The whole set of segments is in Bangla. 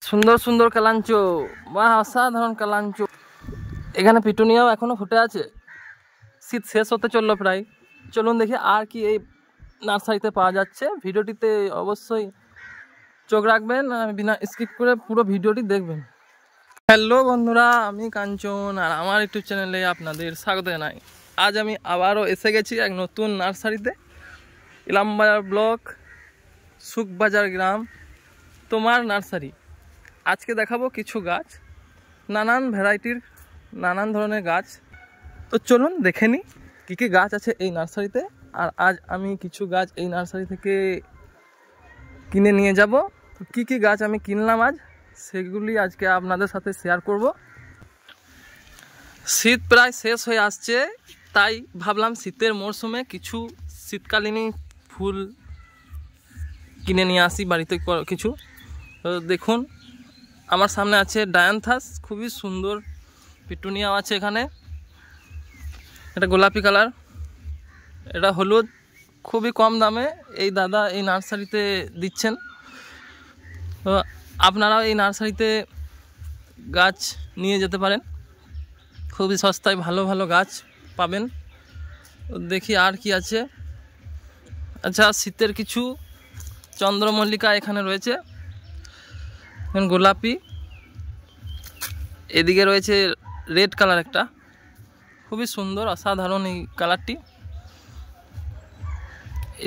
সুন্দর সুন্দর কালাঞ্চ, বাহ অসাধারণ কালাঞ্চ। এখানে পিটুনিয়াও এখনো ফুটে আছে। শীত শেষ হতে চললো প্রায়। চলুন দেখি আর কি এই নার্সারিতে পাওয়া যাচ্ছে। ভিডিওটিতে অবশ্যই চোখ রাখবেন, বিনা স্কিপ করে পুরো ভিডিওটি দেখবেন। হ্যালো বন্ধুরা, আমি কাঞ্চন আর আমার ইউটিউব চ্যানেলে আপনাদের স্বাগত জানাই। আজ আমি আবারও এসে গেছি এক নতুন নার্সারিতে, ইলামবাজার ব্লক, সুখবাজার গ্রাম, তোমার নার্সারি। আজকে দেখাবো কিছু গাছ, নানান ভ্যারাইটির, নানান ধরনের গাছ। তো চলুন দেখে নিই কী কী গাছ আছে এই নার্সারিতে। আর আজ আমি কিছু গাছ এই নার্সারি থেকে কিনে নিয়ে যাব। তো কী কী গাছ আমি কিনলাম আজ, সেগুলি আজকে আপনাদের সাথে শেয়ার করব। শীত প্রায় শেষ হয়ে আসছে, তাই ভাবলাম শীতের মরশুমে কিছু শীতকালীন ফুল কিনে নিয়ে আসি বাড়িতে কিছু। তো দেখুন আমার সামনে আছে ডায়ান্থাস, খুবই সুন্দর। পিটুনিয়াও আছে এখানে, এটা গোলাপি কালার, এটা হলুদ। খুবই কম দামে এই দাদা এই নার্সারিতে দিচ্ছেন। তো আপনারাও এই নার্সারিতে গাছ নিয়ে যেতে পারেন, খুবই সস্তায় ভালো ভালো গাছ পাবেন। দেখি আর কি আছে। আচ্ছা, শীতের কিছু চন্দ্রমল্লিকা এখানে রয়েছে, গোলাপি। এদিকে রয়েছে রেড কালার একটা, খুবই সুন্দর অসাধারণ এই কালারটি।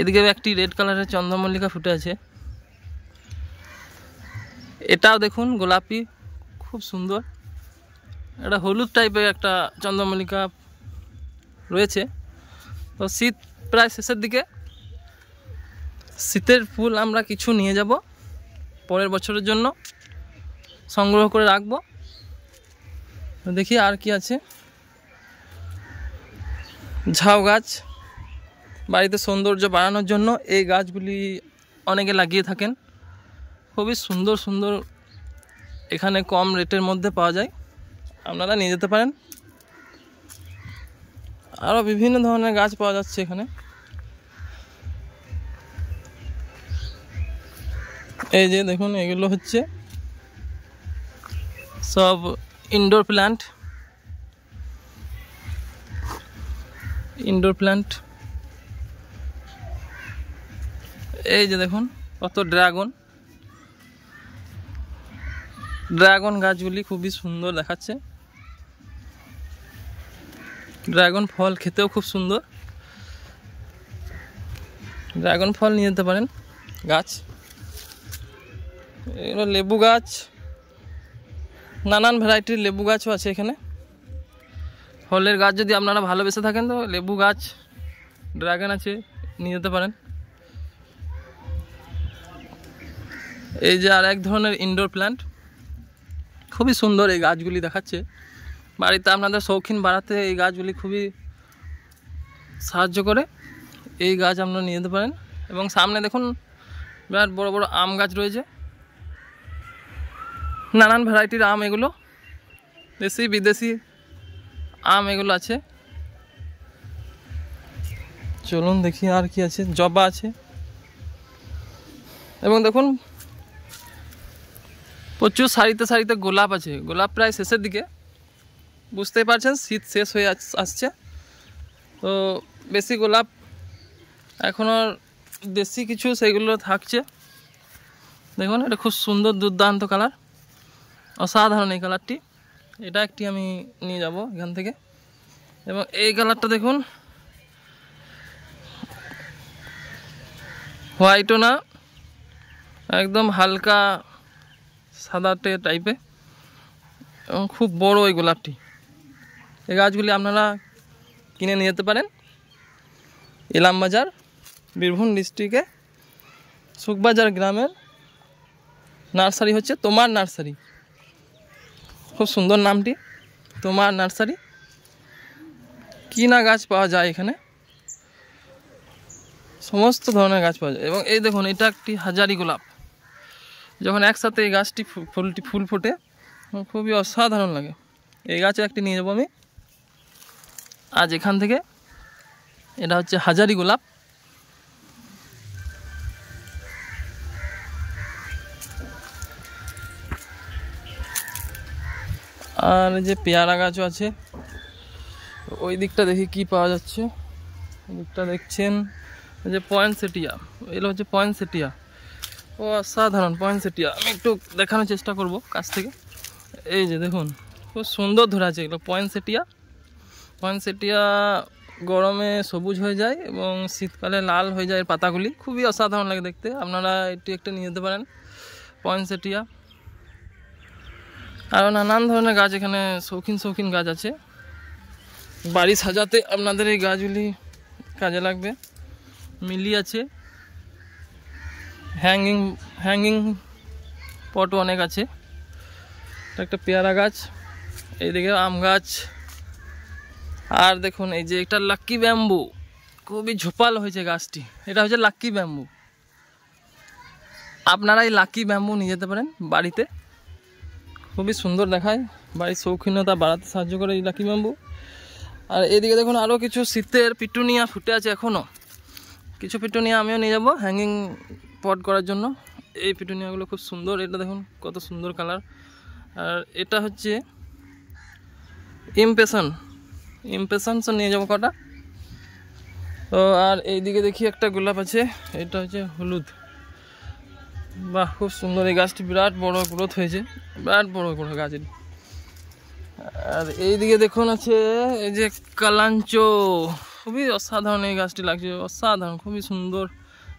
এদিকে একটি রেড কালারের চন্দ্রমল্লিকা ফুটে আছে। এটাও দেখুন গোলাপি, খুব সুন্দর। এটা হলুদ টাইপের একটা চন্দ্রমল্লিকা রয়েছে। তো শীত প্রায় শেষের দিকে, শীতের ফুল আমরা কিছু নিয়ে যাব পরের বছরের জন্য, সংগ্রহ করে রাখবো। দেখি আর কি আছে। ঝাউ গাছ, বাড়িতে সৌন্দর্য বাড়ানোর জন্য এই গাছগুলি অনেকে লাগিয়ে থাকেন। খুবই সুন্দর সুন্দর, এখানে কম রেটের মধ্যে পাওয়া যায়, আপনারা নিয়ে যেতে পারেন। আরও বিভিন্ন ধরনের গাছ পাওয়া যাচ্ছে এখানে। এই যে দেখুন, এগুলো হচ্ছে সব ইনডোর প্ল্যান্ট। এই যে দেখুন কত ড্রাগন গাছগুলি খুবই সুন্দর দেখাচ্ছে। ড্রাগন ফল খেতেও খুব সুন্দর, ড্রাগন ফল নিয়ে যেতে পারেন গাছ। এগুলো লেবু গাছ, নানান ভ্যারাইটির লেবু গাছও আছে এখানে। ফলের গাছ যদি আপনারা ভালোবেসে থাকেন তো লেবু গাছ, ড্রাগন আছে, নিয়ে যেতে পারেন। এই যে আর এক ধরনের ইনডোর প্ল্যান্ট, খুবই সুন্দর এই গাছগুলি দেখাচ্ছে। বাড়িতে আপনাদের শৌখিন বাড়াতে এই গাছগুলি খুবই সাহায্য করে। এই গাছ আপনারা নিয়ে যেতে পারেন। এবং সামনে দেখুন বিরাট বড় বড় আম গাছ রয়েছে, নানান ভ্যারাইটির আম, এগুলো দেশি বিদেশি আম এগুলো আছে। চলুন দেখি আর কি আছে। জবা আছে, এবং দেখুন প্রচুর সারিতে সারিতে গোলাপ আছে। গোলাপ প্রায় শেষের দিকে, বুঝতেই পারছেন শীত শেষ হয়ে আসছে, তো বেশি গোলাপ এখনও দেশি কিছু সেগুলো থাকছে। দেখুন এটা খুব সুন্দর দুর্দান্ত কালার, অসাধারণ এই কালারটি। এটা একটি আমি নিয়ে যাব এখান থেকে। এবং এই কালারটা দেখুন, হোয়াইটও না, একদম হালকা সাদাটে টাইপে, এবং খুব বড় এই গোলাপটি। এই গাছগুলি আপনারা কিনে নিয়ে যেতে পারেন। ইলামবাজার, বীরভূম ডিস্ট্রিক্টে সুখবাজার গ্রামের নার্সারি হচ্ছে তোমার নার্সারি। খুব সুন্দর নামটি, তোমার নার্সারি। কি না গাছ পাওয়া যায় এখানে, সমস্ত ধরনের গাছ পাওয়া যায়। এবং এই দেখুন এটা একটি হাজারি গোলাপ, যখন একসাথে এই গাছটি ফুল ফোটে খুবই অসাধারণ লাগে। এই গাছে একটি নিয়ে যাবো আমি আজ এখান থেকে। এটা হচ্ছে হাজারি গোলাপ। আর যে পেয়ারা গাছও আছে, ওই দিকটা দেখি কি পাওয়া যাচ্ছে। ওই দিকটা দেখছেন যে পয়েন্টসেটিয়া, এগুলো হচ্ছে পয়েন্টসেটিয়া। ও অসাধারণ পয়েন্টসেটিয়া, আমি একটু দেখানোর চেষ্টা করব কাছ থেকে। এই যে দেখুন খুব সুন্দর ধরে আছে এগুলো পয়েন্টসেটিয়া। পয়েন্টসেটিয়া গরমে সবুজ হয়ে যায় এবং শীতকালে লাল হয়ে যায় এর পাতাগুলি, খুবই অসাধারণ লাগে দেখতে। আপনারা এটি একটা নিয়ে যেতে পারেন পয়েন্টসেটিয়া। আরও নানান ধরনের গাছ এখানে শৌখিন গাছ আছে, বাড়ি সাজাতে আপনাদের এই গাছগুলি কাজে লাগবে। মিলি আছে, হ্যাঙ্গিং পটও অনেক আছে। একটা পেয়ারা গাছ, এইদিকে আম গাছ। আর দেখুন এই যে একটা লাক্কি ব্যাম্বু, খুবই ঝোপাল হয়েছে গাছটি, এটা হচ্ছে লাক্কি ব্যাম্বু। আপনারা এই লাক্কি ব্যাম্বু নিয়ে যেতে পারেন বাড়িতে, খুবই সুন্দর দেখায়, বাড়ির শৌখিনতা বাড়াতে সাহায্য করে এই লাক্কি ব্যাম্বু। আর এদিকে দেখুন আরও কিছু শীতের পিটুনিয়া ফুটে আছে এখনও, কিছু পিটুনিয়া আমিও নিয়ে যাবো হ্যাঙ্গিং পট করার জন্য। এই পিটুনিয়াগুলো খুব সুন্দর, এটা দেখুন কত সুন্দর কালার। আর এটা হচ্ছে ইমপেশনস নিয়ে যাবো কটা। তো আর এইদিকে দেখি একটা গোলাপ আছে, এটা হচ্ছে হলুদ। বাহ, খুব সুন্দর এই গাছটি, বিরাট বড় গ্রোথ হয়েছে, বিরাট বড় গাছের। আর এইদিকে দেখুন আছে এই যে কালাঞ্চো, খুবই অসাধারণ এই গাছটি লাগছে, অসাধারণ, খুবই সুন্দর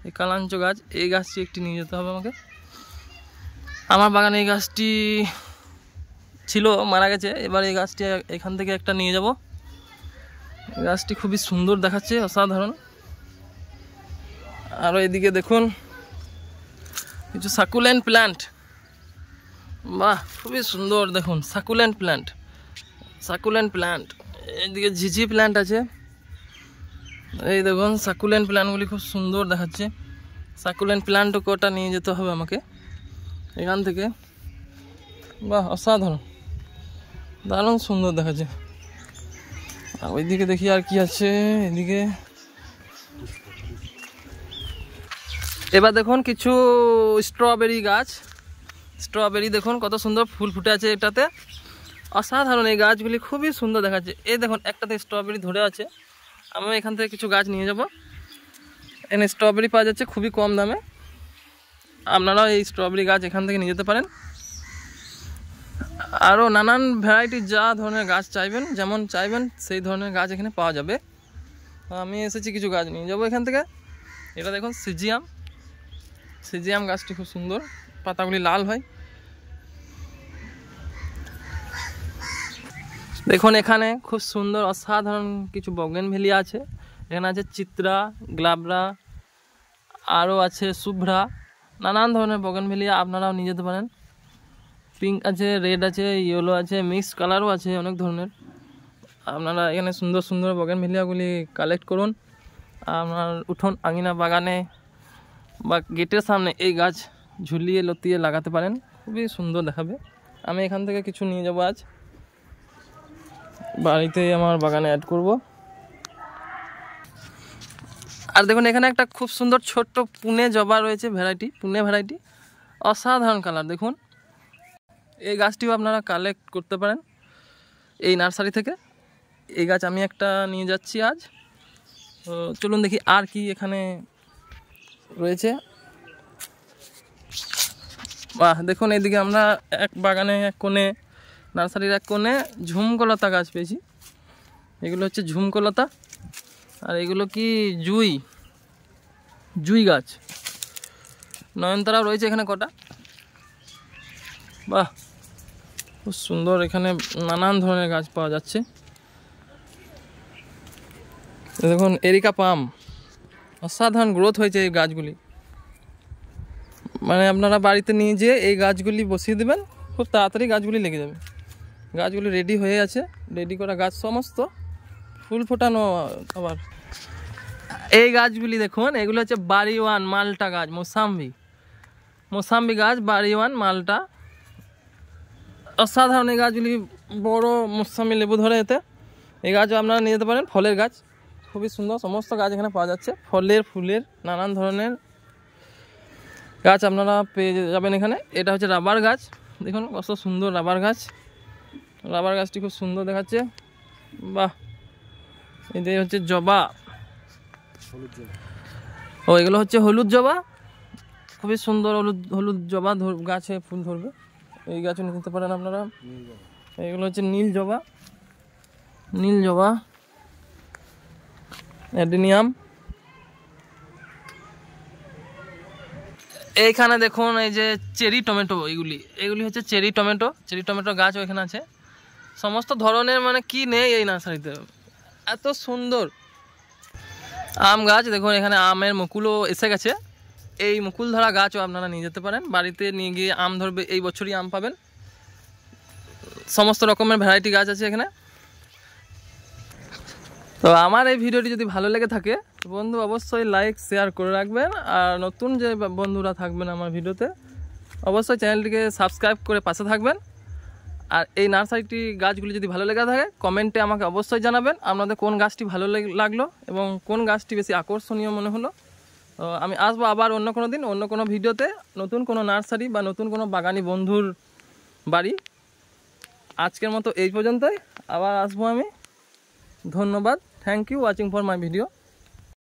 এই কালাঞ্চো গাছ। এই গাছটি একটি নিয়ে যেতে হবে আমাকে। আমার বাগানে এই গাছটি ছিল, মারা গেছে, এবার এই গাছটি এখান থেকে একটা নিয়ে যাব। এই গাছটি খুবই সুন্দর দেখাচ্ছে, অসাধারণ। আর এদিকে দেখুন কিছু সাকুলেন্ট প্ল্যান্ট, বাহ খুবই সুন্দর দেখুন সাকুলেন্ট প্ল্যান্ট। এইদিকে ঝিঝি প্ল্যান্ট আছে, এই দেখুন সাকুলেন্ট প্ল্যান্টগুলি খুব সুন্দর দেখাচ্ছে। সাকুলেন্ট প্ল্যান্টও কটা নিয়ে যেতে হবে আমাকে এখান থেকে। বাহ অসাধারণ, দারুণ সুন্দর দেখাচ্ছে। আর ওইদিকে দেখি আর কি আছে এদিকে। এবার দেখুন কিছু স্ট্রবেরি গাছ, স্ট্রবেরি দেখুন কত সুন্দর ফুল ফুটে আছে এটাতে, অসাধারণ। এই গাছগুলি খুবই সুন্দর দেখাচ্ছে। এই দেখুন একটাতে স্ট্রবেরি ধরে আছে, আমি এখান থেকে কিছু গাছ নিয়ে যাব। এখানে স্ট্রবেরি পাওয়া যাচ্ছে খুবই কম দামে, আপনারাও এই স্ট্রবেরি গাছ এখান থেকে নিয়ে যেতে পারেন। আরও নানান ভ্যারাইটির যা ধরনের গাছ চাইবেন, যেমন চাইবেন সেই ধরনের গাছ এখানে পাওয়া যাবে। আমি এসেছি কিছু গাছ নিয়ে যাবো এখান থেকে। এটা দেখুন সিজিয়াম গাছটি খুব সুন্দর, পাতাগুলি লাল হয়। দেখুন এখানে খুব সুন্দর অসাধারণ কিছু বগেনভেলিয়া আছে। এখানে আছে চিত্রা, গ্লাবরা, আরও আছে শুভ্রা, নানান ধরনের বগেনভেলিয়া আপনারাও নিয়ে যেতে পারেন। পিঙ্ক আছে, রেড আছে, ইয়েলো আছে, মিক্সড কালারও আছে অনেক ধরনের। আপনারা এখানে সুন্দর বগেনভেলিয়াগুলি কালেক্ট করুন। আপনার উঠোন আঙিনা বাগানে বা গেটের সামনে এই গাছ ঝুলিয়ে লতিয়ে লাগাতে পারেন, খুবই সুন্দর দেখাবে। আমি এখান থেকে কিছু নিয়ে যাব আজ, বাড়িতে আমার বাগানে অ্যাড করব। আর দেখুন এখানে একটা খুব সুন্দর ছোট্ট পুনে জবা রয়েছে, পুনে ভ্যারাইটি, অসাধারণ কালার দেখুন। এই গাছটিও আপনারা কালেক্ট করতে পারেন এই নার্সারি থেকে। এই গাছ আমি একটা নিয়ে যাচ্ছি আজ। তো চলুন দেখি আর কি এখানে রয়েছে। বাহ দেখুন এইদিকে আমরা এক বাগানে এক কোণে, নার্সারির এক কোণে ঝুমকলতা গাছ পেয়েছি। এগুলো হচ্ছে ঝুমকলতা, আর এগুলো কি জুই গাছ। নয়নতারাও রয়েছে এখানে কটা। বাহ খুব সুন্দর, এখানে নানান ধরনের গাছ পাওয়া যাচ্ছে। দেখুন এরিকা পাম, অসাধারণ গ্রোথ হয়েছে এই গাছগুলি। মানে আপনারা বাড়িতে নিয়ে যেয়ে এই গাছগুলি বসিয়ে দেবেন, খুব তাড়াতাড়ি গাছগুলি লেগে যাবে। গাছগুলি রেডি হয়ে আছে, রেডি করা গাছ সমস্ত, ফুল ফোটানো আবার। এই গাছগুলি দেখুন, এগুলো হচ্ছে বাড়িওয়ান মালটা গাছ, মোসাম্বি গাছ, বাড়িওয়ান মালটা, অসাধারণ। এই গাছগুলি বড় মোসাম্বি লেবু ধরে এতে। এই গাছও আপনারা নিয়ে যেতে পারেন, ফলের গাছ, খুবই সুন্দর। সমস্ত গাছ এখানে পাওয়া যাচ্ছে, ফলের ফুলের নানান ধরনের গাছ আপনারা পেয়ে যাবেন এখানে। এটা হচ্ছে রাবার গাছ, দেখুন কত সুন্দর রাবার গাছ, রাবার গাছটি খুব সুন্দর দেখাচ্ছে। বাহ, এটাই হচ্ছে জবা। ও এগুলো হচ্ছে হলুদ জবা, খুবই সুন্দর হলুদ হলুদ জবা গাছে ফুল ধরবে। এই গাছও নিতে পারেন আপনারা। এগুলো হচ্ছে নীল জবা, নীল জবা, অ্যাডেনিয়াম। এইখানে দেখুন এই যে চেরি টমেটো, এগুলি হচ্ছে চেরি টমেটো। চেরি টমেটো গাছ ওইখানে আছে। সমস্ত ধরনের মানে কি নেই এই নার্সারিতে, এত সুন্দর। আম গাছ দেখুন, এখানে আমের মুকুলও এসে গেছে। এই মুকুল ধরা গাছও আপনারা নিয়ে যেতে পারেন, বাড়িতে নিয়ে গিয়ে আম ধরবে, এই বছরই আম পাবেন। সমস্ত রকমের ভ্যারাইটি গাছ আছে এখানে। তো আমার এই ভিডিওটি যদি ভালো লেগে থাকে বন্ধু অবশ্যই লাইক শেয়ার করে রাখবেন। আর নতুন যে বন্ধুরা থাকবেন আমার ভিডিওতে অবশ্যই চ্যানেলটিকে সাবস্ক্রাইব করে পাশে থাকবেন। আর এই নার্সারিটি গাছগুলি যদি ভালো লেগে থাকে কমেন্টে আমাকে অবশ্যই জানাবেন আপনাদের কোন গাছটি ভালো লাগলো এবং কোন গাছটি বেশি আকর্ষণীয় মনে হলো। তো আমি আসবো আবার অন্য কোনো দিন অন্য কোনো ভিডিওতে, নতুন কোনো নার্সারি বা নতুন কোনো বাগানি বন্ধুর বাড়ি। আজকের মতো এই পর্যন্তই, আবার আসবো আমি। ধন্যবাদ। Thank you watching for my video.